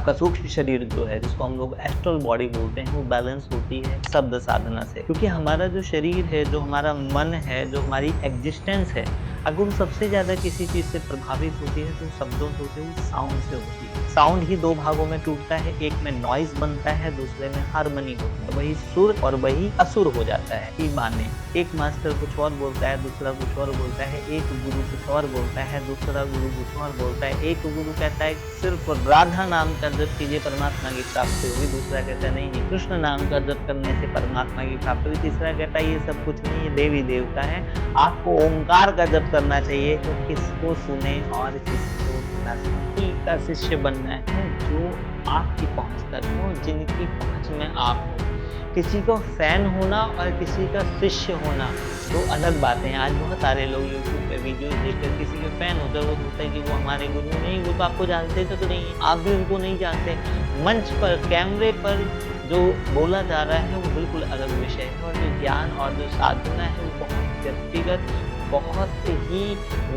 आपका सूक्ष्म शरीर जो है, जिसको हम लोग एस्ट्रल बॉडी बोलते हैं, वो बैलेंस होती है शब्द साधना से। क्योंकि हमारा जो शरीर है, जो हमारा मन है, जो हमारी एग्जिस्टेंस है, अगर वो सबसे ज़्यादा किसी चीज़ से प्रभावित होती है तो शब्दों से होती है, वो साउंड से होती है। साउंड ही दो भागों में टूटता है, एक में नॉइज़ बनता है, दूसरे में हार्मनी होता है। वही सुर और वही असुर हो जाता है कि माने एक मास्टर कुछ और बोलता है, दूसरा कुछ और बोलता है, एक गुरु कुछ और बोलता है, दूसरा गुरु कुछ और बोलता है। एक गुरु कहता है सिर्फ राधा नाम का जप कीजिए परमात्मा की प्राप्ति होगी, दूसरा कहता है नहीं कृष्ण नाम का जप करने से परमात्मा की प्राप्ति होगी, तीसरा कहता है ये सब कुछ नहीं, ये देवी देवता है, आपको ओंकार का जप करना चाहिए। तो किसको सुने और किसको ना सुने, का शिष्य बनना है जो आपकी पहुंच तक हो, जिनकी पहुंच में आप हो। किसी को फैन होना और किसी का शिष्य होना दो अलग बातें हैं। आज बहुत सारे लोग यूट्यूब पे वीडियो देखकर किसी के फैन होते हैं, वो सोचते हैं कि वो हमारे गुरु नहीं, वो तो आपको जानते तो नहीं, आप भी उनको नहीं जानते। मंच पर कैमरे पर जो बोला जा रहा है वो बिल्कुल अलग विषय है, और जो ज्ञान और जो साधना है वो बहुत व्यक्तिगत, बहुत ही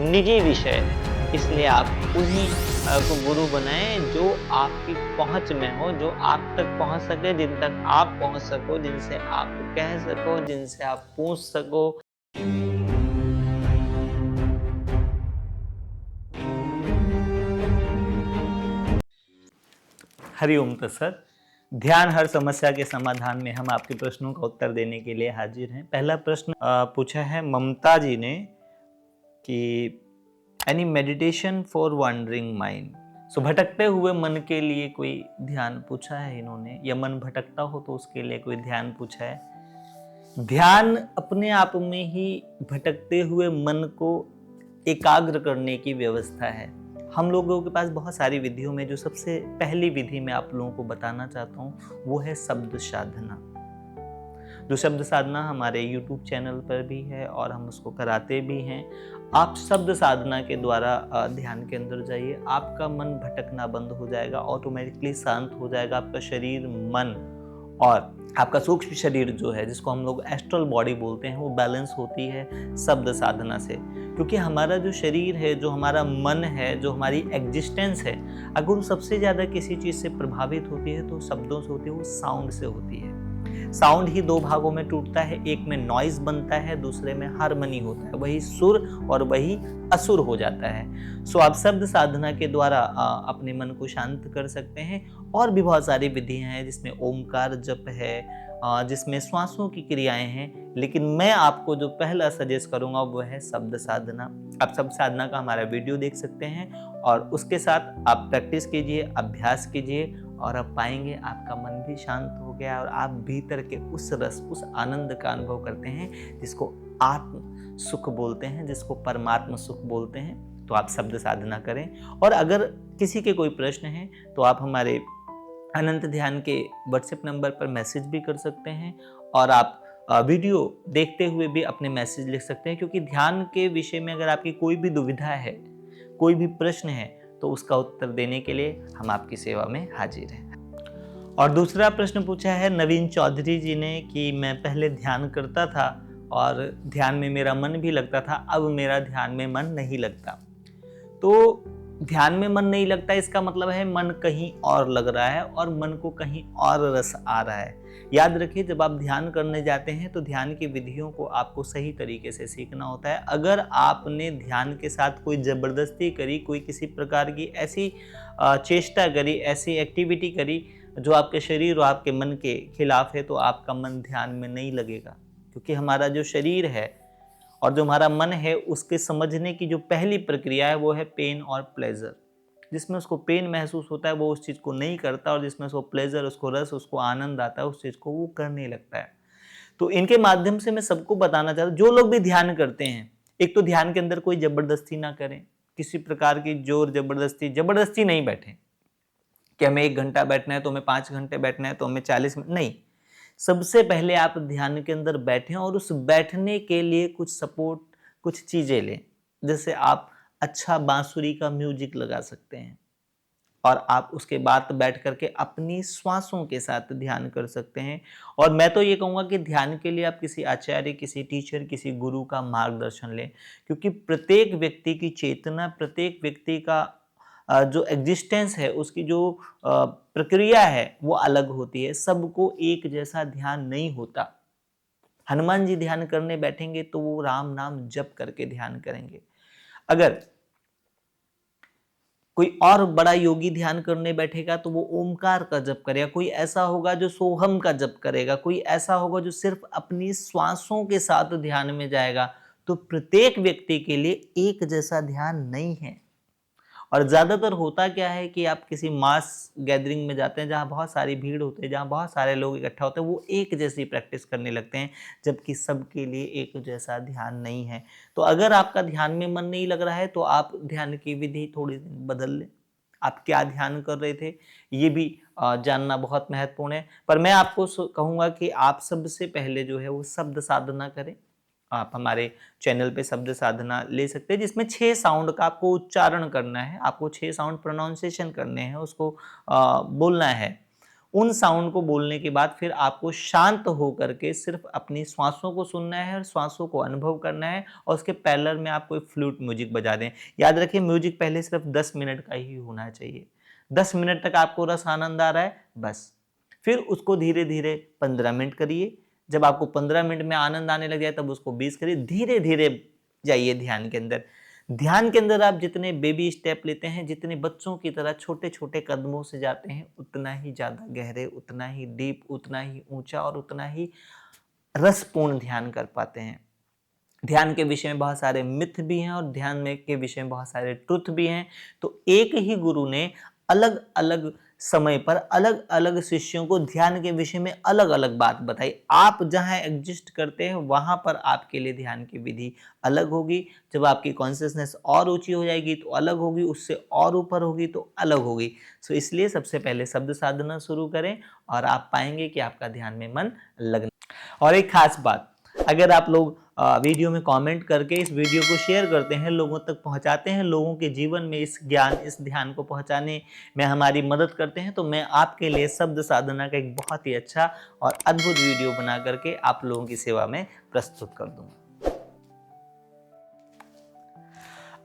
निजी विषय है। इसलिए आप उन्हीं को गुरु बनाएं जो आपकी पहुंच में हो, जो आप तक पहुंच सके, जिन तक आप पहुंच सको, जिनसे आप कह सको, जिनसे आप पूछ सको। हरिओम तत्सत। ध्यान हर समस्या के समाधान में हम आपके प्रश्नों का उत्तर देने के लिए हाजिर हैं। पहला प्रश्न पूछा है ममता जी ने कि any meditation for wandering mind. So भटकते हुए मन के लिए कोई ध्यान पूछा है इन्होंने, या मन भटकता हो तो उसके लिए कोई ध्यान पूछा है। ध्यान अपने आप में ही भटकते हुए मन को एकाग्र करने की व्यवस्था है। हम लोगों के पास बहुत सारी विधियों में जो सबसे पहली विधि मैं आप लोगों को बताना चाहता हूँ वो है शब्द साधना। जो शब्द साधना हमारे YouTube चैनल पर भी है और हम उसको कराते भी हैं। आप शब्द साधना के द्वारा ध्यान के अंदर जाइए, आपका मन भटकना बंद हो जाएगा, ऑटोमेटिकली शांत हो जाएगा आपका शरीर, मन, और आपका सूक्ष्म शरीर जो है, जिसको हम लोग एस्ट्रल बॉडी बोलते हैं, वो बैलेंस होती है शब्द साधना से। क्योंकि हमारा जो शरीर है, जो हमारा मन है, जो हमारी एग्जिस्टेंस है, अगर वो सबसे ज़्यादा किसी चीज़ से प्रभावित होती है तो शब्दों से होती है, वो साउंड से होती है। साउंड ही दो भागों में टूटता है, एक में नॉइज बनता है, दूसरे में हार्मनी होता है। वही सुर और वही असुर हो जाता है। सो आप शब्द साधना के द्वारा अपने मन को शांत कर सकते हैं। और भी बहुत सारी विधियां हैं जिसमें ओमकार जप है, जिसमें श्वासों की क्रियाएं हैं, लेकिन मैं आपको जो पहला सजेस्ट करूंगा वो है शब्द साधना। आप शब्द साधना का हमारा वीडियो देख सकते हैं और उसके साथ आप प्रैक्टिस कीजिए, अभ्यास कीजिए, और आप पाएंगे आपका मन भी शांत हो गया और आप भीतर के उस रस, उस आनंद का अनुभव करते हैं जिसको आत्म सुख बोलते हैं, जिसको परमात्मा सुख बोलते हैं। तो आप शब्द साधना करें। और अगर किसी के कोई प्रश्न है तो आप हमारे अनंत ध्यान के व्हाट्सएप नंबर पर मैसेज भी कर सकते हैं, और आप वीडियो देखते हुए भी अपने मैसेज लिख सकते हैं। क्योंकि ध्यान के विषय में अगर आपकी कोई भी दुविधा है, कोई भी प्रश्न है, तो उसका उत्तर देने के लिए हम आपकी सेवा में हाजिर हैं। और दूसरा प्रश्न पूछा है नवीन चौधरी जी ने कि मैं पहले ध्यान करता था और ध्यान में मेरा मन भी लगता था, अब मेरा ध्यान में मन नहीं लगता। तो ध्यान में मन नहीं लगता इसका मतलब है मन कहीं और लग रहा है और मन को कहीं और रस आ रहा है। याद रखिए, जब आप ध्यान करने जाते हैं तो ध्यान की विधियों को आपको सही तरीके से सीखना होता है। अगर आपने ध्यान के साथ कोई जबरदस्ती करी, कोई किसी प्रकार की ऐसी चेष्टा करी, ऐसी एक्टिविटी करी जो आपके शरीर और आपके मन के खिलाफ है, तो आपका मन ध्यान में नहीं लगेगा। क्योंकि हमारा जो शरीर है और जो हमारा मन है, उसके समझने की जो पहली प्रक्रिया है वो है पेन और प्लेजर। जिसमें उसको पेन महसूस होता है वो उस चीज़ को नहीं करता, और जिसमें उसको प्लेजर, उसको रस, उसको आनंद आता है, उस चीज़ को वो करने लगता है। तो इनके माध्यम से मैं सबको बताना चाहता हूँ, जो लोग भी ध्यान करते हैं, एक तो ध्यान के अंदर कोई जबरदस्ती ना करें, किसी प्रकार की जोर जबरदस्ती नहीं बैठें कि हमें 1 घंटा बैठना है तो हमें 5 घंटे बैठना है तो हमें 40 मिनट नहीं। सबसे पहले आप ध्यान के अंदर बैठें और उस बैठने के लिए कुछ सपोर्ट, कुछ चीजें लें। जैसे आप अच्छा बांसुरी का म्यूजिक लगा सकते हैं और आप उसके बाद बैठ करके अपनी श्वासों के साथ ध्यान कर सकते हैं। और मैं तो ये कहूँगा कि ध्यान के लिए आप किसी आचार्य, किसी टीचर, किसी गुरु का मार्गदर्शन लें। क्योंकि प्रत्येक व्यक्ति की चेतना, प्रत्येक व्यक्ति का जो एग्जिस्टेंस है, उसकी जो प्रक्रिया है वो अलग होती है। सबको एक जैसा ध्यान नहीं होता। हनुमान जी ध्यान करने बैठेंगे तो वो राम नाम जप करके ध्यान करेंगे। अगर कोई और बड़ा योगी ध्यान करने बैठेगा तो वो ओमकार का जप करेगा। कोई ऐसा होगा जो सोहम का जप करेगा। कोई ऐसा होगा जो सिर्फ अपनी श्वासों के साथ ध्यान में जाएगा। तो प्रत्येक व्यक्ति के लिए एक जैसा ध्यान नहीं है। और ज्यादातर होता क्या है कि आप किसी मास गैदरिंग में जाते हैं जहां बहुत सारी भीड़ होती है, जहां बहुत सारे लोग इकट्ठा होते हैं, वो एक जैसी प्रैक्टिस करने लगते हैं, जबकि सबके लिए एक जैसा ध्यान नहीं है। तो अगर आपका ध्यान में मन नहीं लग रहा है तो आप ध्यान की विधि थोड़ी बदल लें। आप क्या ध्यान कर रहे थे ये भी जानना बहुत महत्वपूर्ण है। पर मैं आपको कहूंगा कि आप सबसे पहले जो है वो शब्द साधना करें। आप हमारे चैनल पे शब्द साधना ले सकते हैं, जिसमें 6 साउंड का आपको उच्चारण करना है। आपको 6 साउंड प्रोनाउंसिएशन करने हैं, उसको बोलना है। उन साउंड को बोलने के बाद फिर आपको शांत होकर के सिर्फ अपनी श्वासों को सुनना है और श्वासों को अनुभव करना है। और उसके पैरेलल में आप कोई फ्लूट म्यूजिक बजा दें। याद रखिए, म्यूजिक पहले सिर्फ 10 मिनट का ही होना चाहिए। 10 मिनट तक आपको रस आनंद आ रहा है, बस। फिर उसको धीरे धीरे 15 मिनट करिए। जब आपको 15 मिनट में आनंद आने लग जाए तब उसको 20 करिए। धीरे धीरे जाइए ध्यान के अंदर। ध्यान के अंदर आप जितने बेबी स्टेप लेते हैं, जितने बच्चों की तरह छोटे छोटे कदमों से जाते हैं, उतना ही ज्यादा गहरे, उतना ही डीप, उतना ही ऊंचा और उतना ही रसपूर्ण ध्यान कर पाते हैं। ध्यान के विषय में बहुत सारे मिथ भी हैं और ध्यान में के विषय में बहुत सारे ट्रुथ भी हैं। तो एक ही गुरु ने अलग अलग समय पर अलग अलग शिष्यों को ध्यान के विषय में अलग अलग बात बताई। आप जहां एग्जिस्ट करते हैं वहां पर आपके लिए ध्यान की विधि अलग होगी। जब आपकी कॉन्शियसनेस और ऊंची हो जाएगी तो अलग होगी, उससे और ऊपर होगी तो अलग होगी। सो इसलिए सबसे पहले शब्द साधना शुरू करें और आप पाएंगे कि आपका ध्यान में मन लगना। और एक खास बात, अगर आप लोग वीडियो में कमेंट करके इस वीडियो को शेयर करते हैं, लोगों तक पहुंचाते हैं, लोगों के जीवन में इस ज्ञान, इस ध्यान को पहुंचाने में हमारी मदद करते हैं, तो मैं आपके लिए शब्द साधना का एक बहुत ही अच्छा और अद्भुत वीडियो बना करके आप लोगों की सेवा में प्रस्तुत कर दूंगा।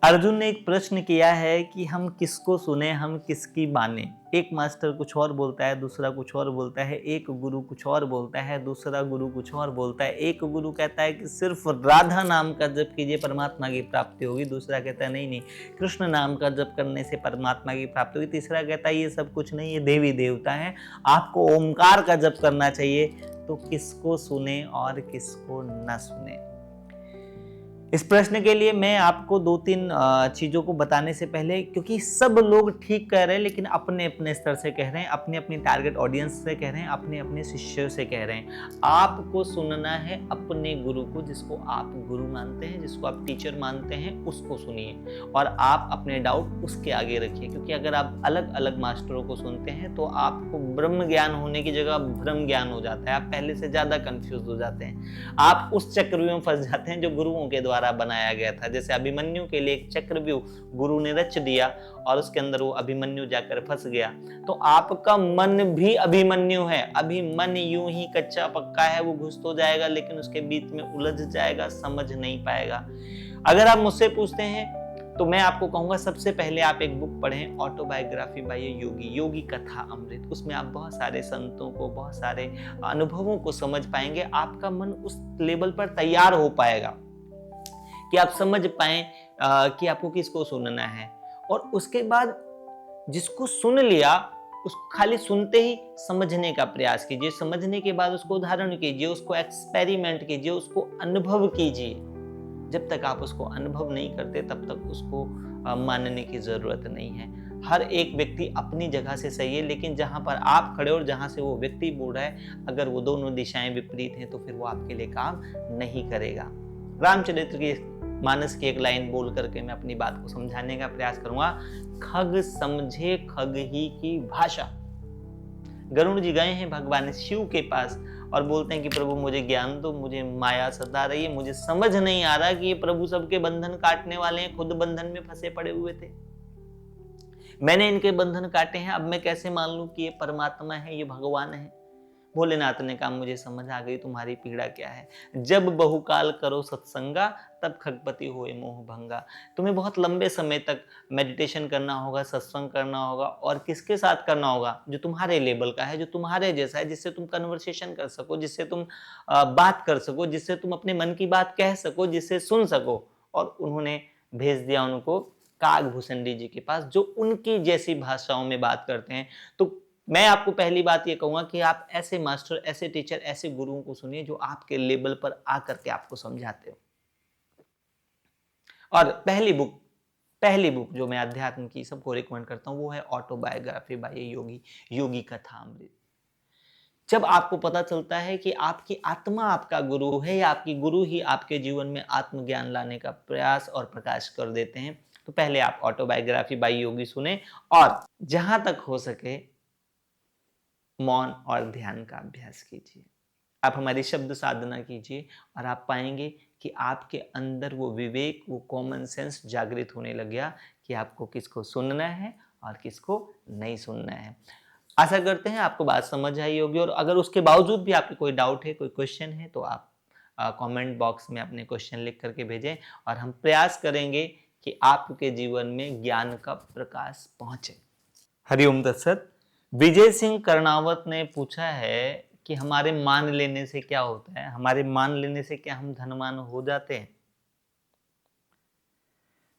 अर्जुन ने एक प्रश्न किया है कि हम किसको सुने, हम किसकी माने। एक मास्टर कुछ और बोलता है, दूसरा कुछ और बोलता है। एक गुरु कुछ और बोलता है, दूसरा गुरु कुछ और बोलता है। एक गुरु कहता है कि सिर्फ राधा नाम का जप कीजिए, परमात्मा की प्राप्ति होगी। दूसरा कहता है नहीं नहीं, कृष्ण नाम का जप करने से परमात्मा की प्राप्ति होगी। तीसरा कहता है ये सब कुछ नहीं, ये देवी देवता है, आपको ओमकार का जप करना चाहिए। तो किसको सुने और किसको न सुने? इस प्रश्न के लिए मैं आपको 2-3 चीजों को बताने से पहले, क्योंकि सब लोग ठीक कह रहे हैं लेकिन अपने अपने स्तर से कह रहे हैं, अपनी अपनी टारगेट ऑडियंस से कह रहे हैं, अपने अपने शिष्यों से कह रहे हैं। आपको सुनना है अपने गुरु को, जिसको आप गुरु मानते हैं, जिसको आप टीचर मानते हैं, उसको सुनिए और आप अपने डाउट उसके आगे रखिए। क्योंकि अगर आप अलग अलग मास्टरों को सुनते हैं तो आपको ब्रह्म ज्ञान होने की जगह भ्रम ज्ञान हो जाता है। आप पहले से ज्यादा कंफ्यूज हो जाते हैं। आप उस चक्रव्यूह में फंस जाते हैं जो गुरुओं के द्वारा बनाया गया था। जैसे अभिमन्यु के लिए एक चक्रव्यूह गुरु ने रच दिया और उसके अंदर वो अभिमन्यु जाकर फंस गया। तो आपका मन भी अभिमन्यु है। अभी मन यूं ही कच्चा पक्का है, वो घुस तो जाएगा लेकिन उसके बीच में उलझ जाएगा, समझ नहीं पाएगा। अगर आप मुझसे पूछते हैं तो मैं आपको कहूंगा सबसे पहले आप एक बुक पढ़ें, ऑटोबायोग्राफी बाय योगी, योगी कथा अमृत। उसमें आप बहुत सारे संतों को, बहुत सारे अनुभवों को समझ पाएंगे। आपका मन उस लेवल पर तैयार हो पाएगा कि आप समझ पाएं कि आपको किसको सुनना है। और उसके बाद जिसको सुन लिया उसको खाली सुनते ही समझने का प्रयास कीजिए। समझने के बाद उसको धारण कीजिए, उसको एक्सपेरिमेंट कीजिए, उसको अनुभव कीजिए। जब तक आप उसको अनुभव नहीं करते तब तक उसको मानने की जरूरत नहीं है। हर एक व्यक्ति अपनी जगह से सही है, लेकिन जहां पर आप खड़े और जहां से वो व्यक्ति बोल रहा है, अगर वो दोनों दिशाएं विपरीत हैं तो फिर वो आपके लिए काम नहीं करेगा। रामचरित्र की मानस की एक लाइन बोल करके मैं अपनी बात को समझाने का प्रयास करूंगा। खग समझे खग ही की भाषा। गरुड़ जी गए हैं भगवान शिव के पास और बोलते हैं कि प्रभु मुझे ज्ञान दो, मुझे माया सता रही है, मुझे समझ नहीं आ रहा कि ये प्रभु सबके बंधन काटने वाले हैं, खुद बंधन में फंसे पड़े हुए थे, मैंने इनके बंधन काटे हैं, अब मैं कैसे मान लूं कि ये परमात्मा है, ये भगवान है। भोलेनाथ ने कहा मुझे समझ आ गई तुम्हारी पीड़ा क्या है। जब बहुकाल करो सत्संगा, तब खगपति होए मोह भंगा। तुम्हें बहुत लंबे समय तक मेडिटेशन करना होगा, सत्संग करना होगा, और किसके साथ करना होगा? जो तुम्हारे लेवल का है, जो तुम्हारे जैसा है, जिससे तुम कन्वर्सेशन कर सको, जिससे तुम बात कर सको, जिससे तुम अपने मन की बात कह सको, जिससे सुन सको। और उन्होंने भेज दिया उनको कागभूषणी जी के पास, जो उनकी जैसी भाषाओं में बात करते हैं। तो मैं आपको पहली बात ये कहूंगा कि आप ऐसे मास्टर, ऐसे टीचर, ऐसे गुरुओं को सुनिए जो आपके लेवल पर आकर के आपको समझाते हो। और पहली बुक जो मैं अध्यात्म की सबको रिकमेंड करता हूं वो है ऑटोबायोग्राफी बाय योगी, योगी कथामृत। जब आपको पता चलता है कि आपकी आत्मा आपका गुरु है, या आपकी गुरु ही आपके जीवन में आत्मज्ञान लाने का प्रयास और प्रकाश कर देते हैं, तो पहले आप ऑटोबायोग्राफी बाय योगी सुने, और जहां तक हो सके मौन और ध्यान का अभ्यास कीजिए। आप हमारी शब्द साधना कीजिए और आप पाएंगे कि आपके अंदर वो विवेक, वो कॉमन सेंस जागृत होने लग गया कि आपको किसको सुनना है और किसको नहीं सुनना है। आशा करते हैं आपको बात समझ आई होगी, और अगर उसके बावजूद भी आपके कोई डाउट है, कोई क्वेश्चन है, तो आप कमेंट बॉक्स में अपने क्वेश्चन लिख करके भेजें, और हम प्रयास करेंगे कि आपके जीवन में ज्ञान का प्रकाश पहुंचे। हरिओम तत्सत। विजय सिंह कर्णावत ने पूछा है कि हमारे मान लेने से क्या होता है? हमारे मान लेने से क्या हम धनवान हो जाते हैं?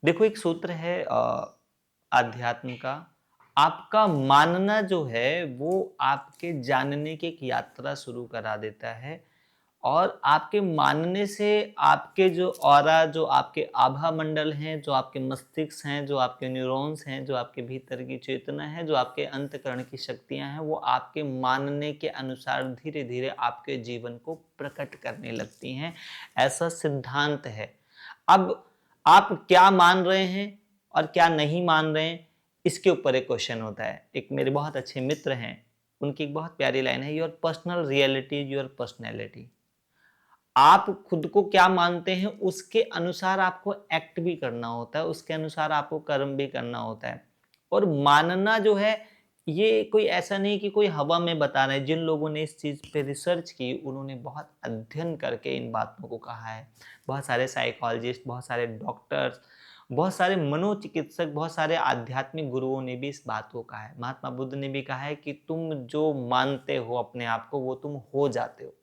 देखो, एक सूत्र है आध्यात्म का, आपका मानना जो है वो आपके जानने की एक यात्रा शुरू करा देता है, और आपके मानने से आपके जो ऑरा, जो आपके आभा मंडल हैं, जो आपके मस्तिष्क हैं, जो आपके न्यूरॉन्स हैं, जो आपके भीतर की चेतना है, जो आपके अंतःकरण की शक्तियां हैं, वो आपके मानने के अनुसार धीरे धीरे आपके जीवन को प्रकट करने लगती हैं। ऐसा सिद्धांत है। अब आप क्या मान रहे हैं और क्या नहीं मान रहे हैं, इसके ऊपर एक क्वेश्चन होता है। एक मेरे बहुत अच्छे मित्र हैं, उनकी एक बहुत प्यारी लाइन है, your personal reality is your personality. आप खुद को क्या मानते हैं उसके अनुसार आपको एक्ट भी करना होता है, उसके अनुसार आपको कर्म भी करना होता है। और मानना जो है, ये कोई ऐसा नहीं कि कोई हवा में बता रहे हैं। जिन लोगों ने इस चीज़ पे रिसर्च की, उन्होंने बहुत अध्ययन करके इन बातों को कहा है। बहुत सारे साइकोलॉजिस्ट, बहुत सारे डॉक्टर्स, बहुत सारे मनोचिकित्सक, बहुत सारे आध्यात्मिक गुरुओं ने भी इस बात को कहा है। महात्मा बुद्ध ने भी कहा है कि तुम जो मानते हो अपने आप को, वो तुम हो जाते हो,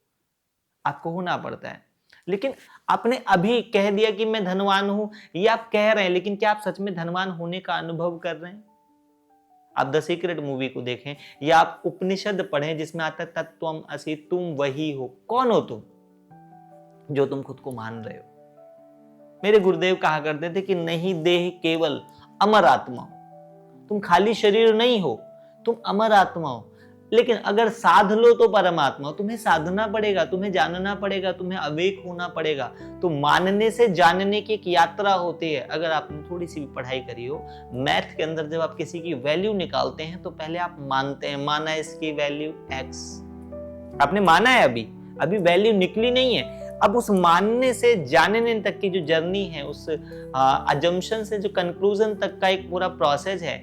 आपको होना पड़ता है। लेकिन आपने अभी कह दिया कि मैं धनवान हूं, ये आप कह रहे हैं, लेकिन क्या आप सच में धनवान होने का अनुभव कर रहे हैं? आप द सीक्रेट मूवी को देखें, या आप उपनिषद पढ़ें जिसमें आता है तत्वम असि, तुम वही हो। कौन हो तुम जो तुम खुद को मान रहे हो? मेरे गुरुदेव कहा करते थे कि नहीं देह केवल अमर आत्मा हो। तुम खाली शरीर नहीं हो, तुम अमर आत्मा हो। लेकिन अगर साध लो तो परमात्मा। तुम्हें साधना पड़ेगा, तुम्हें जानना पड़ेगा, तुम्हें अवेक होना पड़ेगा। तो मानने से जानने की एक यात्रा होती है। अगर आपने थोड़ी सी भी पढ़ाई करी हो, मैथ के अंदर जब आप किसी की वैल्यू निकालते हैं तो पहले आप मानते हैं, माना इसकी वैल्यू x, आपने माना है, अभी वैल्यू निकली नहीं है। अब उस मानने से जानने तक की जो जर्नी है, उस अजम्पशन से जो कंक्लूजन तक का एक पूरा प्रोसेस है,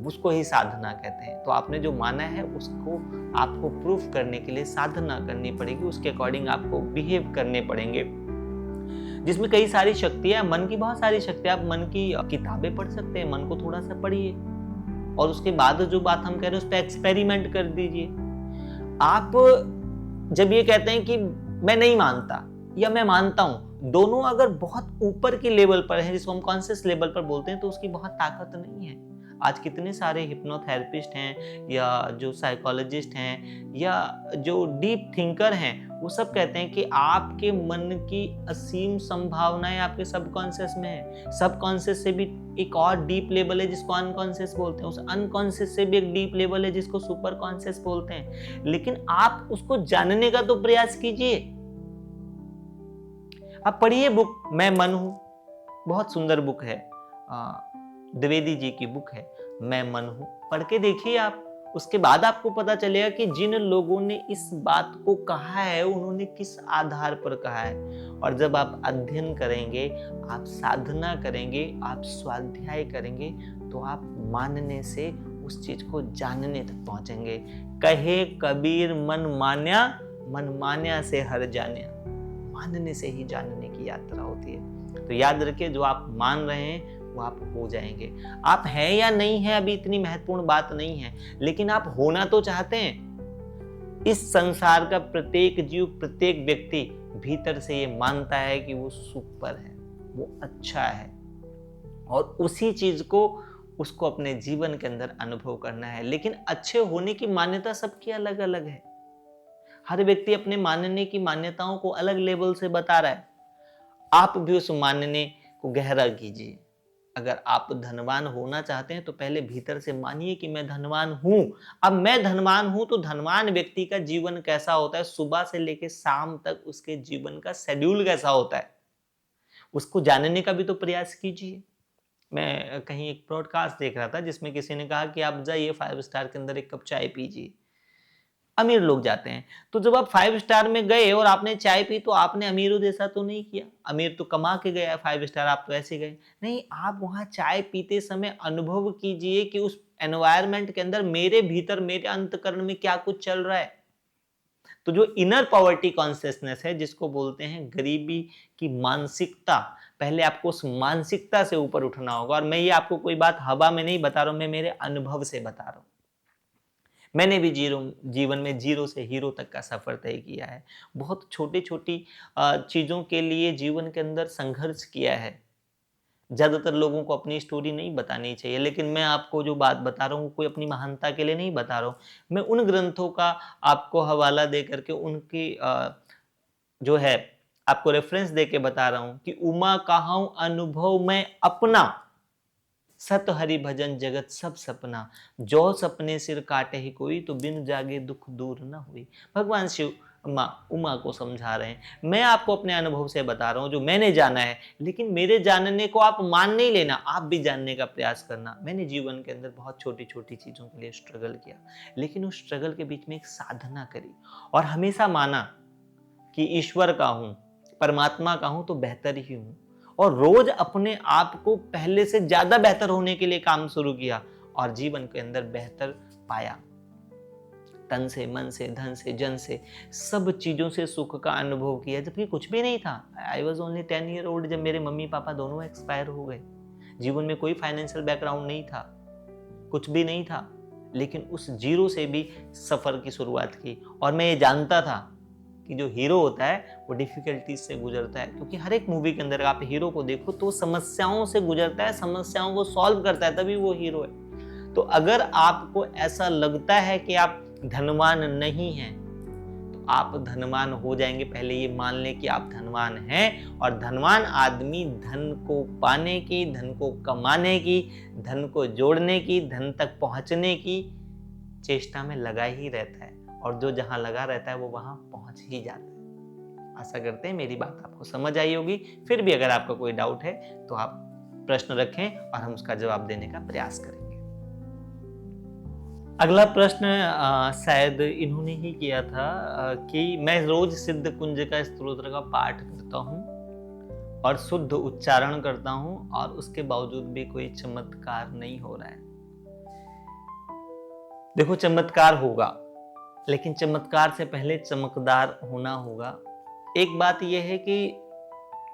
उसको ही साधना कहते हैं। तो आपने जो माना है उसको आपको प्रूफ करने के लिए साधना करनी पड़ेगी, उसके अकॉर्डिंग आपको बिहेव करने पड़ेंगे, जिसमें कई सारी शक्तियां, मन की बहुत सारी शक्तियां। आप मन की किताबें पढ़ सकते हैं, मन को थोड़ा सा पढ़िए, और उसके बाद जो बात हम कह रहे हैं उस पर एक्सपेरिमेंट कर दीजिए। आप जब ये कहते हैं कि मैं नहीं मानता या मैं मानता हूं, दोनों अगर बहुत ऊपर के लेवल पर है, जिसको हम कॉन्शियस लेवल पर बोलते हैं, तो उसकी बहुत ताकत नहीं है। आज कितने सारे हिप्नोथेरेपिस्ट हैं, या जो साइकोलॉजिस्ट हैं, या जो डीप थिंकर हैं, वो सब कहते हैं कि आपके मन की असीम संभावनाएं आपके सबकॉन्शियस में है। सबकॉन्शियस से भी एक और डीप लेवल है जिसको अनकॉन्शियस बोलते हैं, उस अनकॉन्शियस से भी एक डीप लेवल है जिसको सुपर कॉन्शियस बोलते हैं। लेकिन आप उसको जानने का तो प्रयास कीजिए। आप पढ़िए बुक मैं मन हूं, बहुत सुंदर बुक है, द्विवेदी जी की बुक है मैं मन हूं, पढ़ के देखिए आप। उसके बाद आपको पता चलेगा कि जिन लोगों ने इस बात को कहा है, उन्होंने किस आधार पर कहा है। और जब आप अध्ययन करेंगे, आप साधना करेंगे, आप स्वाध्याय करेंगे, तो आप मानने से उस चीज को जानने तक पहुंचेंगे। कहे कबीर मन मान्या, मन मान्या से हर जान्या। मानने से ही जानने की यात्रा होती है। तो याद रखिए, जो आप मान रहे हैं वो आप हो जाएंगे। आप हैं या नहीं है अभी इतनी महत्वपूर्ण बात नहीं है, लेकिन आप होना तो चाहते हैं। इस संसार का प्रत्येक जीव, प्रत्येक व्यक्ति भीतर से ये मानता है कि वो सुपर है, वो अच्छा है, और उसी चीज को उसको अपने जीवन के अंदर अनुभव करना है। लेकिन अच्छे होने की मान्यता सबकी अलग अलग है। हर व्यक्ति अपने मानने की मान्यताओं को अलग लेवल से बता रहा है। आप भी उस मानने को गहरा कीजिए। अगर आप धनवान होना चाहते हैं तो पहले भीतर से मानिए कि मैं धनवान हूं। अब मैं धनवान हूं तो धनवान व्यक्ति का जीवन कैसा होता है, सुबह से लेकर शाम तक उसके जीवन का शेड्यूल कैसा होता है, उसको जानने का भी तो प्रयास कीजिए। मैं कहीं एक ब्रॉडकास्ट देख रहा था जिसमें किसी ने कहा कि आप जाइए 5 स्टार के अंदर एक कप चाय पीजिए। अमीर लोग जाते हैं, तो जब आप 5 स्टार में गए और आपने चाय पी तो आपने अमीरों जैसा तो नहीं किया। अमीर तो कमा के गया, 5 स्टार, आप तो ऐसे गए नहीं। आप वहां चाय पीते समय अनुभव कीजिए कि उस एनवायरनमेंट के अंदर मेरे भीतर, मेरे अंतःकरण में क्या कुछ चल रहा है। तो जो इनर पॉवर्टी कॉन्शियसनेस है, जिसको बोलते हैं गरीबी की मानसिकता, पहले आपको उस मानसिकता से ऊपर उठना होगा। और मैं ये आपको कोई बात हवा में नहीं बता रहा हूं, मैं मेरे अनुभव से बता रहा हूं। मैंने भी जीवन में जीरो से हीरो तक का सफर तय किया है। बहुत छोटी छोटी चीजों के लिए जीवन के अंदर संघर्ष किया है। ज्यादातर लोगों को अपनी स्टोरी नहीं बतानी चाहिए, लेकिन मैं आपको जो बात बता रहा हूँ कोई अपनी महानता के लिए नहीं बता रहा हूँ। मैं उन ग्रंथों का आपको हवाला दे करके उनकी जो है आपको रेफरेंस दे के बता रहा हूं कि उमा कहाऊं अनुभव में अपना, सत हरि भजन जगत सब सपना, जो सपने सिर काटे ही कोई, तो बिन जागे दुख दूर न हुई। भगवान शिव उमा को समझा रहे हैं। मैं आपको अपने अनुभव से बता रहा हूं जो मैंने जाना है, लेकिन मेरे जानने को आप मान नहीं लेना, आप भी जानने का प्रयास करना। मैंने जीवन के अंदर बहुत छोटी छोटी चीजों के लिए स्ट्रगल किया, लेकिन उस स्ट्रगल के बीच में एक साधना करी और हमेशा माना कि ईश्वर का हूं, परमात्मा का हूं तो बेहतर ही हूं, और रोज अपने आप को पहले से ज्यादा बेहतर होने के लिए काम शुरू किया और जीवन के अंदर बेहतर पाया। तन से, मन से, धन से, जन से, सब चीजों से सुख का अनुभव किया, जबकि कुछ भी नहीं था। I was only 10 year old जब मेरे मम्मी पापा दोनों एक्सपायर हो गए। जीवन में कोई फाइनेंशियल बैकग्राउंड नहीं था, कुछ भी नहीं था, लेकिन उस जीरो से भी सफर की शुरुआत की। और मैं ये जानता था कि जो हीरो होता है वो डिफिकल्टीज से गुजरता है, क्योंकि हर एक मूवी के अंदर आप हीरो को देखो तो समस्याओं से गुजरता है, समस्याओं को सॉल्व करता है, तभी वो हीरो है। तो अगर आपको ऐसा लगता है कि आप धनवान नहीं हैं, तो आप धनवान हो जाएंगे। पहले ये मान लें कि आप धनवान हैं, और धनवान आदमी धन को पाने की, धन को कमाने की, धन को जोड़ने की, धन तक पहुंचने की चेष्टा में लगा ही रहता है, और जो जहां लगा रहता है वो वहां पहुंच ही जाता है। आशा करते हैं मेरी बात आपको समझ आई होगी। फिर भी अगर आपका कोई डाउट है तो आप प्रश्न रखें और हम उसका जवाब देने का प्रयास करेंगे। अगला प्रश्न शायद इन्होंने ही किया था कि मैं रोज सिद्ध कुंज का स्तोत्र का पाठ करता हूँ और शुद्ध उच्चारण करता हूँ, और उसके बावजूद भी कोई चमत्कार नहीं हो रहा है। देखो, चमत्कार होगा, लेकिन चमत्कार से पहले चमकदार होना होगा। एक बात यह है कि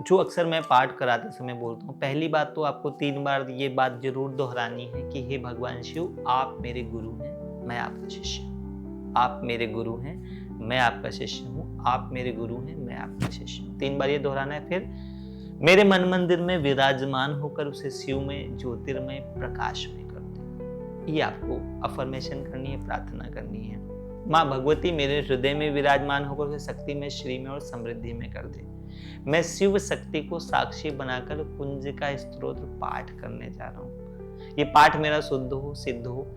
जो अक्सर मैं पाठ कराते समय बोलता हूँ, पहली बात तो आपको 3 बार ये बात जरूर दोहरानी है कि हे भगवान शिव, आप मेरे गुरु हैं, मैं आपका शिष्य हूँ। आप मेरे गुरु हैं, मैं आपका शिष्य हूँ। आप मेरे गुरु हैं, मैं आपका शिष्य हूँ। 3 बार ये दोहराना है। फिर मेरे मन मंदिर में विराजमान होकर उसे शिव में ज्योतिर्मय प्रकाश में कर दे। ये आपको अफर्मेशन करनी है, प्रार्थना करनी है। माँ भगवती मेरे हृदय में विराजमान होकर उसे शक्ति में, श्री में और समृद्धि में कर दे। मैं शिव शक्ति को साक्षी बनाकर कुंज का स्तोत्र पाठ करने जा रहा हूँ। ये पाठ मेरा शुद्ध हो, सिद्ध हो।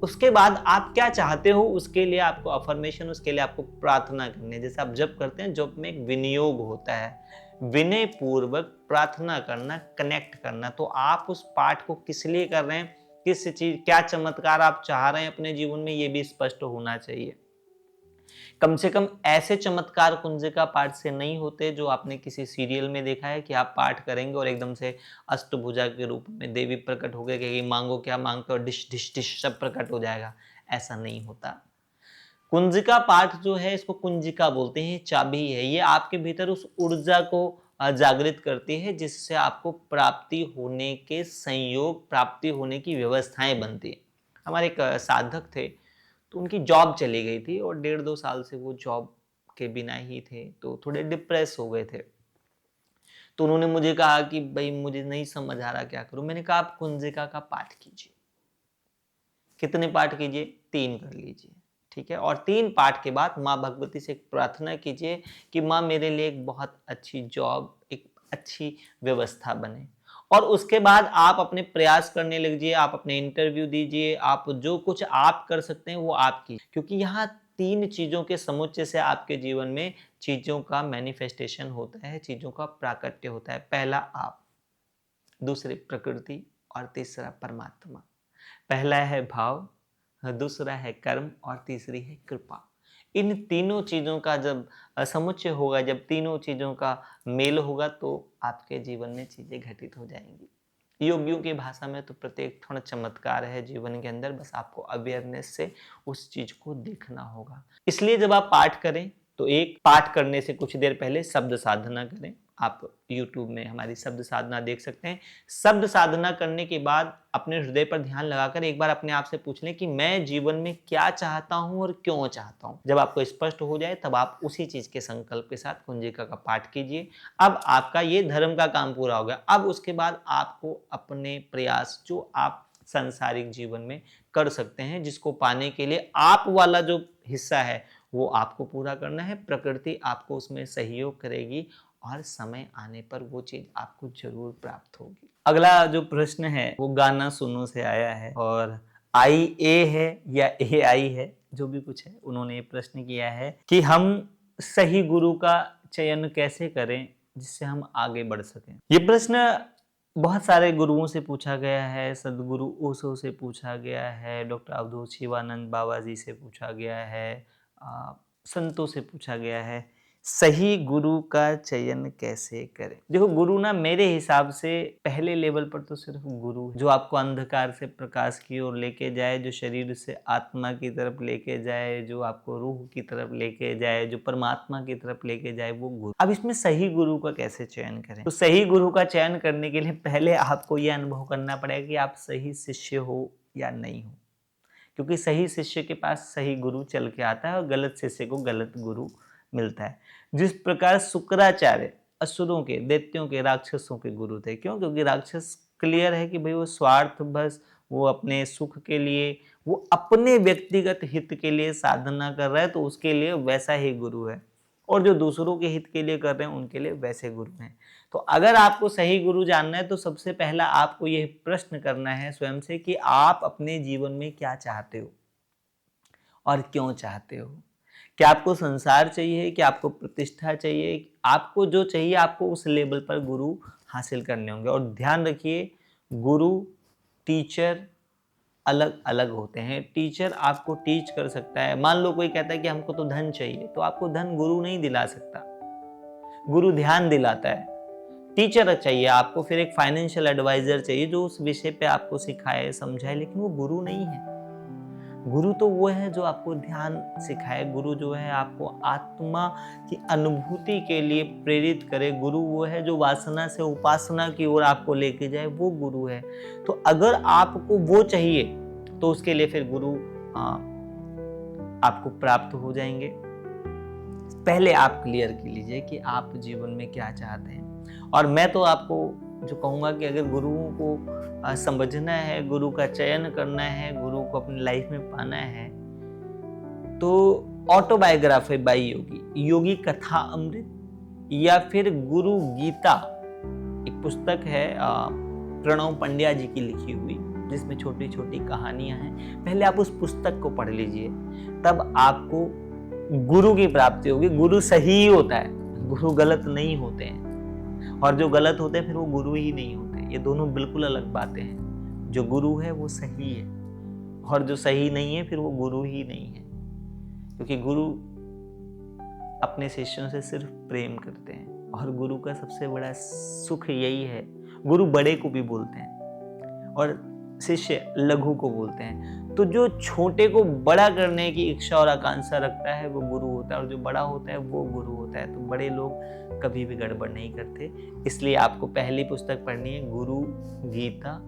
उसके बाद आप क्या चाहते हो उसके लिए आपको अफर्मेशन, उसके लिए आपको प्रार्थना करनी है। जैसे आप जप करते हैं, जप में एक विनियोग होता है, विनय पूर्वक प्रार्थना करना, कनेक्ट करना। तो आप उस पाठ को किस लिए कर रहे हैं, किस चीज, क्या चमत्कार आप चाह रहे हैं अपने जीवन में, ये भी स्पष्ट होना चाहिए। कम से कम ऐसे चमत्कार कुंजिका पाठ से नहीं होते जो आपने किसी सीरियल में देखा है कि आप पाठ करेंगे और एकदम से अष्टभुजा के रूप में देवी प्रकट हो गए कि मांगो क्या मांगते हो, डिश डिश डिश सब प्रकट हो जाएगा। ऐसा नहीं होता। कुंजिका पाठ जो है, इसको कुंजिका बोलते हैं, चाबी है। ये आपके भीतर उस ऊर्जा को जागृत करती है जिससे आपको प्राप्ति होने के संयोग, प्राप्ति होने की व्यवस्थाएं बनती है। हमारे एक साधक थे, तो उनकी जॉब चली गई थी और 1.5-2 साल से वो जॉब के बिना ही थे, तो थोड़े डिप्रेस हो गए थे। तो उन्होंने मुझे कहा कि भाई मुझे नहीं समझ आ रहा क्या करूं। मैंने कहा आप कुंजिका का पाठ कीजिए। कितने पाठ कीजिए? 3 कर लीजिए, ठीक है। और 3 पाठ के बाद माँ भगवती से एक प्रार्थना कीजिए कि माँ मेरे लिए एक बहुत अच्छी जॉब, एक अच्छी व्यवस्था बने। और उसके बाद आप अपने प्रयास करने लगिए, आप अपने इंटरव्यू दीजिए, आप जो कुछ आप कर सकते हैं वो आप कीजिए, क्योंकि यहाँ 3 चीजों के समुच्चय से आपके जीवन में चीजों का मैनिफेस्टेशन होता है, चीजों का प्राकट्य होता है। पहला आप, दूसरे प्रकृति और तीसरा परमात्मा। पहला है भाव, दूसरा है कर्म और तीसरी है कृपा। इन तीनों चीजों का जब समुच्चय होगा, जब तीनों चीजों का मेल होगा, तो आपके जीवन में चीजें घटित हो जाएंगी। योगियों की भाषा में तो प्रत्येक क्षण चमत्कार है जीवन के अंदर, बस आपको अवेयरनेस से उस चीज को देखना होगा। इसलिए जब आप पाठ करें तो एक, पाठ करने से कुछ देर पहले शब्द साधना करें। आप YouTube में हमारी शब्द साधना देख सकते हैं। शब्द साधना करने के बाद अपने हृदय पर ध्यान लगाकर एक बार अपने आप से पूछ लें कि मैं जीवन में क्या चाहता हूं और क्यों चाहता हूं। जब आपको स्पष्ट हो जाए तब आप उसी चीज के संकल्प के साथ कुंजिका का पाठ कीजिए। अब आपका ये धर्म का काम पूरा हो गया। अब उसके बाद आपको अपने प्रयास जो आप सांसारिक जीवन में कर सकते हैं, जिसको पाने के लिए आप वाला जो हिस्सा है वो आपको पूरा करना है। प्रकृति आपको उसमें सहयोग करेगी और समय आने पर वो चीज आपको जरूर प्राप्त होगी। अगला जो प्रश्न है वो गाना सुनो से आया है, और IA है या AI है, जो भी कुछ है, उन्होंने ये प्रश्न किया है कि हम सही गुरु का चयन कैसे करें जिससे हम आगे बढ़ सकें। ये प्रश्न बहुत सारे गुरुओं से पूछा गया है। सदगुरु ओशो से पूछा गया है, डॉक्टर अवधूत शिवानंद बाबा जी से पूछा गया है, संतों से पूछा गया है। सही गुरु का चयन कैसे करें? देखो, गुरु ना मेरे हिसाब से पहले लेवल पर तो सिर्फ गुरु है, जो आपको अंधकार से प्रकाश की ओर लेके जाए, जो शरीर से आत्मा की तरफ लेके जाए, जो आपको रूह की तरफ लेके जाए, जो परमात्मा की तरफ लेके जाए, वो गुरु। अब इसमें सही गुरु का कैसे चयन करें? तो सही गुरु का चयन करने के लिए पहले आपको यह अनुभव करना पड़ेगा कि आप सही शिष्य हो या नहीं हो, क्योंकि सही शिष्य के पास सही गुरु चल के आता है और गलत शिष्य को गलत गुरु मिलता है। जिस प्रकार शुक्राचार्य असुरों के, दैत्यों के, राक्षसों के गुरु थे। क्यों? क्योंकि राक्षस क्लियर है कि भाई वो स्वार्थ बस, वो अपने सुख के लिए, वो अपने व्यक्तिगत हित के लिए साधना कर रहा है, तो उसके लिए वैसा ही गुरु है। और जो दूसरों के हित के लिए कर रहे हैं उनके लिए वैसे गुरु हैं। तो अगर आपको सही गुरु जानना है तो सबसे पहला आपको यह प्रश्न करना है स्वयं से कि आप अपने जीवन में क्या चाहते हो और क्यों चाहते हो। क्या आपको संसार चाहिए, क्या आपको प्रतिष्ठा चाहिए? आपको जो चाहिए, आपको उस लेवल पर गुरु हासिल करने होंगे। और ध्यान रखिए, गुरु, टीचर अलग अलग होते हैं। टीचर आपको टीच कर सकता है। मान लो कोई कहता है कि हमको तो धन चाहिए, तो आपको धन गुरु नहीं दिला सकता, गुरु ध्यान दिलाता है। टीचर चाहिए आपको, फिर एक फाइनेंशियल एडवाइजर चाहिए जो उस विषय पे आपको सिखाए, समझाए, लेकिन वो गुरु नहीं है। गुरु तो वो है जो आपको ध्यान सिखाए। गुरु जो है आपको आत्मा की अनुभूति के लिए प्रेरित करे। गुरु वो है जो वासना से उपासना की ओर आपको लेके जाए, वो गुरु है। तो अगर आपको वो चाहिए तो उसके लिए फिर गुरु आपको प्राप्त हो जाएंगे। पहले आप क्लियर कर लीजिए कि आप जीवन में क्या चाहते हैं। और मैं तो आपको जो कहूँगा कि अगर गुरुओं को समझना है, गुरु का चयन करना है, गुरु को अपनी लाइफ में पाना है, तो ऑटोबायोग्राफी बाय योगी, योगी कथा अमृत, या फिर गुरु गीता, एक पुस्तक है प्रणव पंड्या जी की लिखी हुई, जिसमें छोटी छोटी कहानियां हैं। पहले आप उस पुस्तक को पढ़ लीजिए, तब आपको गुरु की प्राप्ति होगी। गुरु सही होता है, गुरु गलत नहीं होते हैं, और जो गलत होते हैं फिर वो गुरु ही नहीं होते। ये दोनों बिल्कुल अलग बातें हैं। जो गुरु है वो सही है, और जो सही नहीं है फिर वो गुरु ही नहीं है। क्योंकि गुरु अपने शिष्यों से सिर्फ प्रेम करते हैं, और गुरु का सबसे बड़ा सुख यही है। गुरु बड़े को भी बोलते हैं और शिष्य लघु को बोलते हैं। तो जो छोटे को बड़ा करने की इच्छा और आकांक्षा रखता है वो गुरु होता है, और जो बड़ा होता है वो गुरु होता है। तो बड़े लोग कभी भी गड़बड़ नहीं करते। इसलिए आपको पहली पुस्तक पढ़नी है गुरु गीता,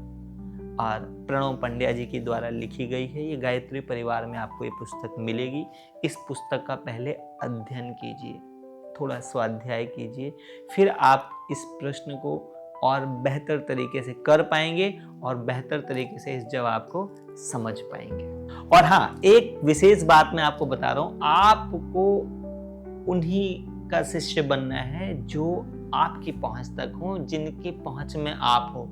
और प्रणव पंड्या जी के द्वारा लिखी गई है। ये गायत्री परिवार में आपको ये पुस्तक मिलेगी। इस पुस्तक का पहले अध्ययन कीजिए, थोड़ा स्वाध्याय कीजिए, फिर आप इस प्रश्न को और बेहतर तरीके से कर पाएंगे और बेहतर तरीके से इस जवाब को समझ पाएंगे। और हाँ, एक विशेष बात मैं आपको बता रहा हूं, आपको उन्हीं का शिष्य बनना है जो आपकी पहुंच तक हो, जिनकी पहुंच में आप हो।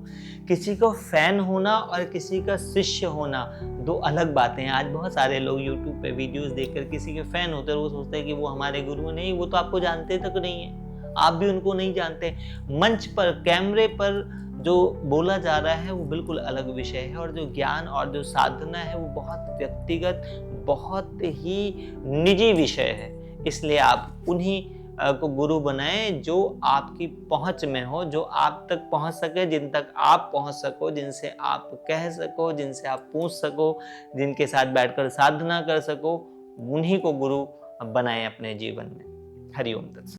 किसी को फैन होना और किसी का शिष्य होना दो अलग बातें हैं। आज बहुत सारे लोग YouTube पे वीडियोस देखकर किसी के फैन होते हैं, वो सोचते हैं कि वो हमारे गुरु नहीं, वो तो आपको जानते तक नहीं है, आप भी उनको नहीं जानते। मंच पर, कैमरे पर जो बोला जा रहा है वो बिल्कुल अलग विषय है, और जो ज्ञान और जो साधना है वो बहुत व्यक्तिगत, बहुत ही निजी विषय है। इसलिए आप उन्हीं को गुरु बनाएं जो आपकी पहुंच में हो, जो आप तक पहुंच सके, जिन तक आप पहुंच सको, जिनसे आप कह सको, जिनसे आप पूछ सको, जिनके साथ बैठकर साधना कर सको, उन्हीं को गुरु बनाएं अपने जीवन में। हरि ओम तत्सत।